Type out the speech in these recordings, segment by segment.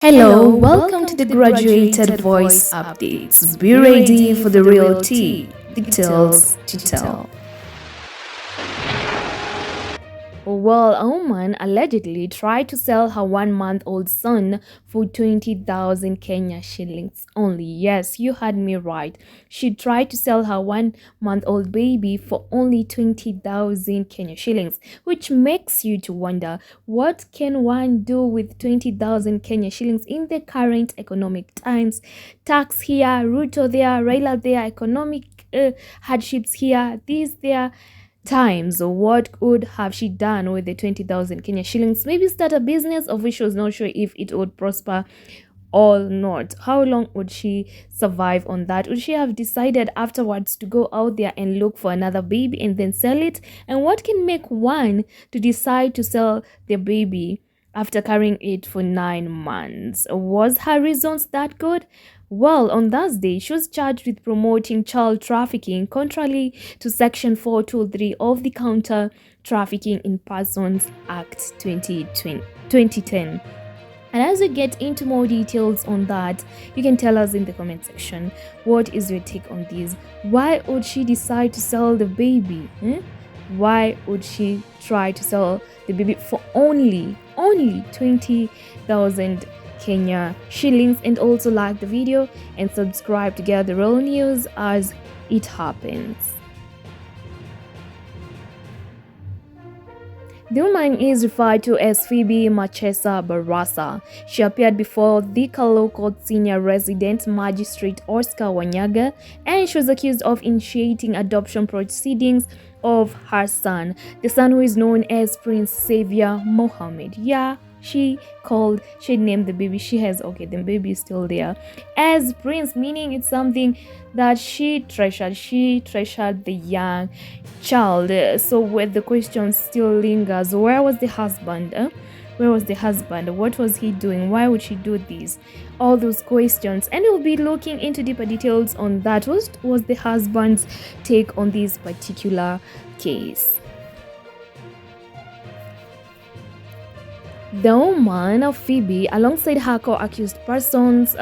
Hello, welcome to the Graduated Voice Updates. Be ready for the real tea, details to tell. Well, a woman allegedly tried to sell her 1-month-old son for 20,000 Kenya shillings only. Yes, you heard me right. She tried to sell her 1-month-old baby for only 20,000 Kenya shillings, which makes you to wonder, what can one do with 20,000 Kenya shillings in the current economic times? Tax here, Ruto there, Raila there, economic hardships here, this there times. What could have she done with the 20,000 Kenya shillings? Maybe start a business, of which she was not sure if it would prosper or not. How long would she survive on that? Would she have decided afterwards to go out there and look for another baby and then sell it? And what can make one to decide to sell their baby after carrying it for 9 months? Was her reasons that good? Well, on Thursday, she was charged with promoting child trafficking, contrary to Section 423 of the Counter Trafficking in Persons Act 2010. And as we get into more details on that, you can tell us in the comment section, what is your take on this? Why would she decide to sell the baby? Why would she try to sell the baby for only 20,000 Kenya shillings? And also like the video and subscribe to get the real news as it happens. The woman is referred to as Phoebe Machesa Barasa. She appeared before Thika Law Court Senior Resident Magistrate Oscar Wanyaga, and she was accused of initiating adoption proceedings of her son, the son who is known as Prince Xavier Mohammed. Yeah, she named the baby. The baby is still there as Prince, meaning it's something that she treasured. She treasured the young child. So where the question still lingers, where was the husband? Where was the husband? What was he doing? Why would she do this? All those questions, and we'll be looking into deeper details on that. What was the husband's take on this particular case? The woman of Phoebe, alongside her co-accused persons,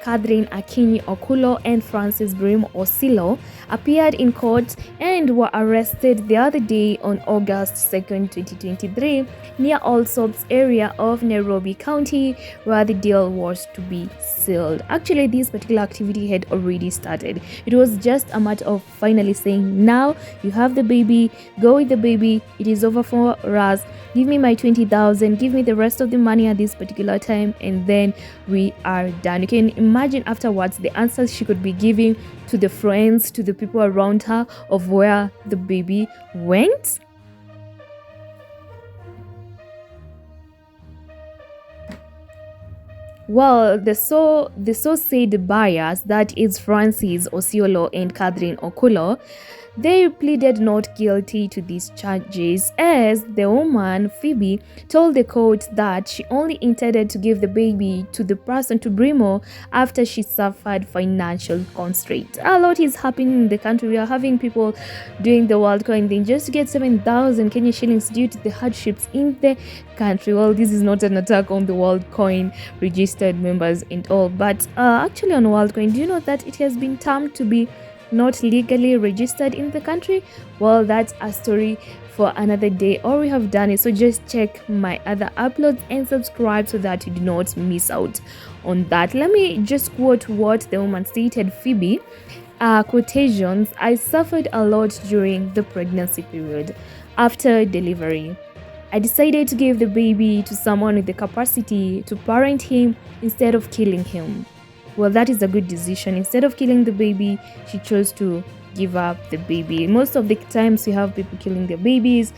Catherine Akinyi Okulo and Francis Brim Osilo, appeared in court and were arrested the other day on August 2nd, 2023, near Allsops area of Nairobi County, where the deal was to be sealed. Actually, this particular activity had already started. It was just a matter of finally saying, now you have the baby, go with the baby, it is over for us, give me my 20,000, give me the rest of the money at this particular time, and then we are done. You can imagine afterwards the answers she could be giving to the friends, to the people around her, of where the baby went. Well, the so said buyers, that is Francis Osiolo and Catherine Okulo, they pleaded not guilty to these charges, as the woman, Phoebe, told the court that she only intended to give the baby to the person, to Brimo, after she suffered financial constraint. A lot is happening in the country. We are having people doing the world coin thing just to get 7,000 Kenya shillings due to the hardships in the country. Well, this is not an attack on the world coin registered members and all, but actually on world coin, do you know that it has been termed to be not legally registered in the country? Well, that's a story for another day, or we have done it. So just check my other uploads and subscribe so that you do not miss out on that. Let me just quote what the woman stated. Phoebe, quotations: I suffered a lot during the pregnancy period. After delivery, I decided to give the baby to someone with the capacity to parent him instead of killing him. Well, that is a good decision. Instead of killing the baby, she chose to give up the baby. Most of the times we have people killing their babies.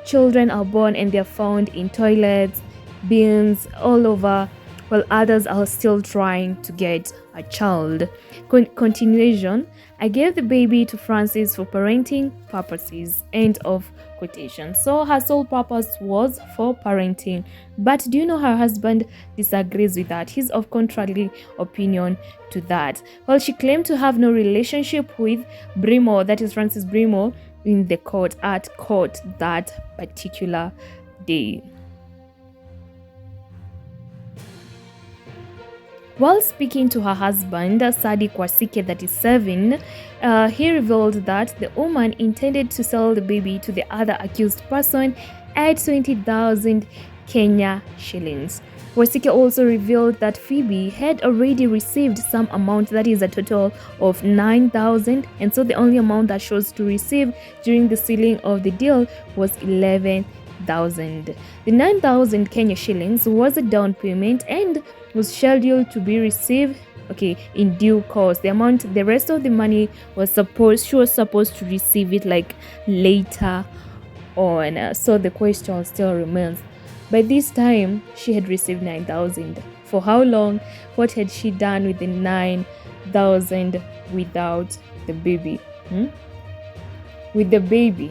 Children are born and they're found in toilets, bins, all over, while others are still trying to get a child. Continuation: I gave the baby to Francis for parenting purposes. End of quotation. So her sole purpose was for parenting. But do you know her husband disagrees with that? He's of contrary opinion to that. Well, she claimed to have no relationship with Brimo, that is Francis Brimo, in the court, at court that particular day. While speaking to her husband, Sadi Kwasike, 37, he revealed that the woman intended to sell the baby to the other accused person at 20,000 Kenya shillings. Kwasike also revealed that Phoebe had already received some amount, that is a total of 9,000, and so the only amount that she was to receive during the sealing of the deal was 11,000. The 9,000 Kenya shillings was a down payment and was scheduled to be received in due course. The rest of the money she was supposed to receive it like later on. So the question still remains. By this time, she had received 9,000. For how long? What had she done with the 9,000 without the baby? With the baby,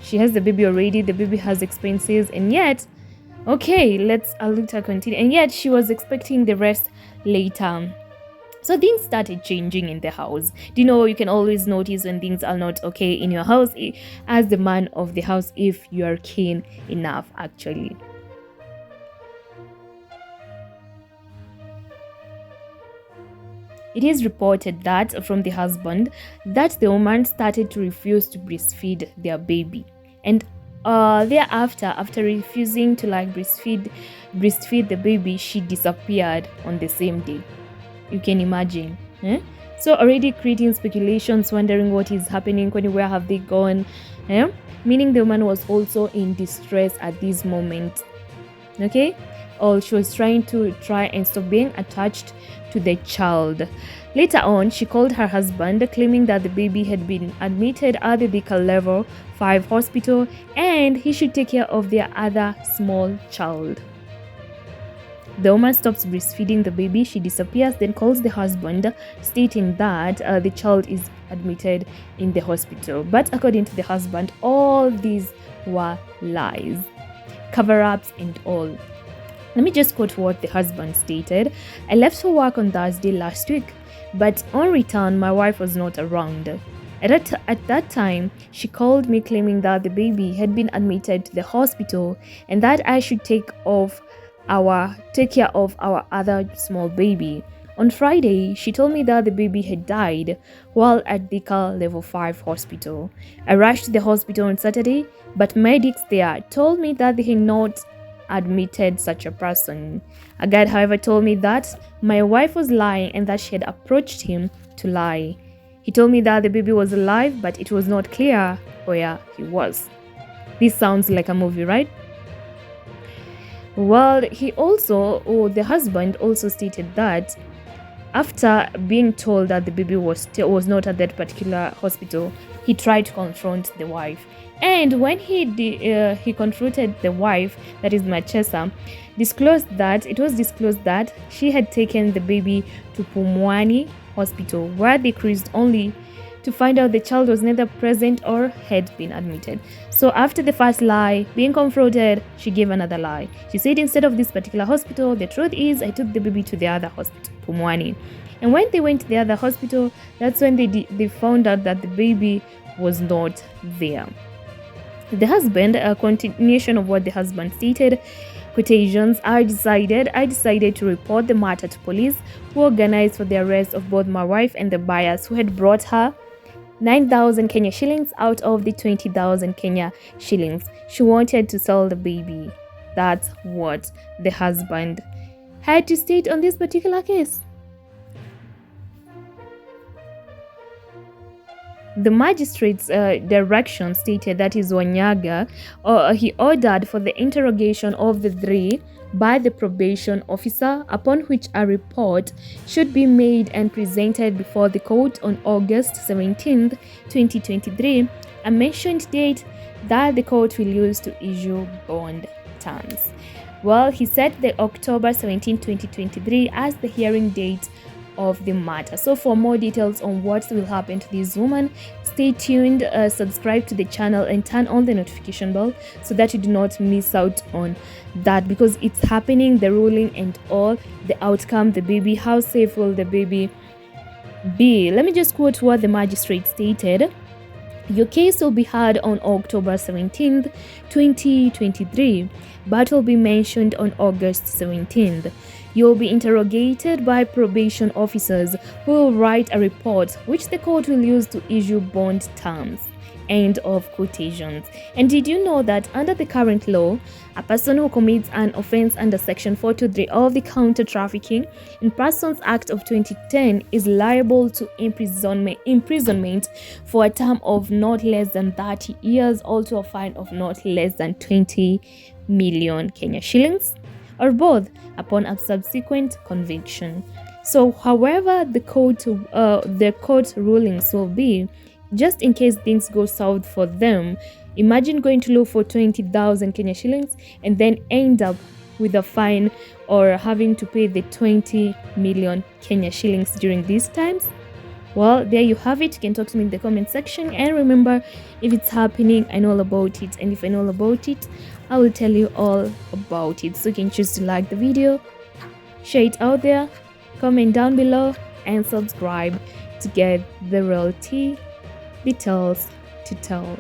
she has the baby already. The baby has expenses, and yet, let's continue. And yet, she was expecting the rest later. So things started changing in the house. You can always notice when things are not okay in your house as the man of the house, if you are keen enough, actually. It is reported that from the husband that the woman started to refuse to breastfeed their baby, and thereafter, after refusing to breastfeed the baby, she disappeared on the same day. You can imagine. So already creating speculations, wondering what is happening, where have they gone? Meaning the woman was also in distress at this moment. Or she was trying and stop being attached to the child. Later on, she called her husband, claiming that the baby had been admitted at the Thika Level 5 hospital and he should take care of their other small child. The woman stops breastfeeding the baby, she disappears, then calls the husband, stating that the child is admitted in the hospital. But according to the husband, all these were lies, cover-ups and all. Let me just quote what the husband stated. "I left for work on Thursday last week, but on return, my wife was not around. At that time, she called me claiming that the baby had been admitted to the hospital and that I should take care of our other small baby. On Friday, she told me that the baby had died while at Thika Level 5 hospital. I rushed to the hospital on Saturday, but medics there told me that they had not admitted such a person. A guide, however, told me that my wife was lying and that she had approached him to lie. He told me that the baby was alive, but it was not clear where he was." This sounds like a movie, right? Well, the husband also stated that after being told that the baby was not at that particular hospital, he tried to confront the wife. And when he confronted the wife, that is Machesa, it was disclosed that she had taken the baby to Pumwani hospital, where they cruised only to find out the child was neither present or had been admitted. So after the first lie, being confronted, she gave another lie. She said, instead of this particular hospital, the truth is I took the baby to the other hospital, Pumwani. And when they went to the other hospital, that's when they found out that the baby was not there. The husband, a continuation of what the husband stated, quotations, I decided to report the matter to police, who organized for the arrest of both my wife and the buyers who had brought her 9,000 Kenya shillings out of the 20,000 Kenya shillings she wanted to sell the baby. That's what the husband had to state on this particular case. The magistrate's direction stated, that is Wanyaga, he ordered for the interrogation of the three by the probation officer, upon which a report should be made and presented before the court on August 17th, 2023, a mentioned date that the court will use to issue bond terms. Well, he set the October 17, 2023 as the hearing date of the matter. So for more details on what will happen to this woman, stay tuned, subscribe to the channel and turn on the notification bell so that you do not miss out on that, because it's happening, the ruling and all, the outcome, the baby, how safe will the baby be. Let me just quote what the magistrate stated. Your case will be heard on October 17th, 2023, but will be mentioned on August 17th. You'll be interrogated by probation officers who will write a report which the court will use to issue bond terms. End of quotations. And did you know that under the current law, a person who commits an offense under Section 423 of the Counter Trafficking in Persons Act of 2010 is liable to imprisonment for a term of not less than 30 years, also a fine of not less than 20 million Kenya shillings, or both upon a subsequent conviction. So however the court rulings will be, just in case things go south for them, imagine going to law for 20,000 Kenya shillings and then end up with a fine or having to pay the 20 million Kenya shillings during these times. Well, there you have it. You can talk to me in the comment section, and remember, if it's happening, I know all about it, and if I know all about it, I will tell you all about it. So you can choose to like the video, share it out there, comment down below, and subscribe to get the real tea details to tell.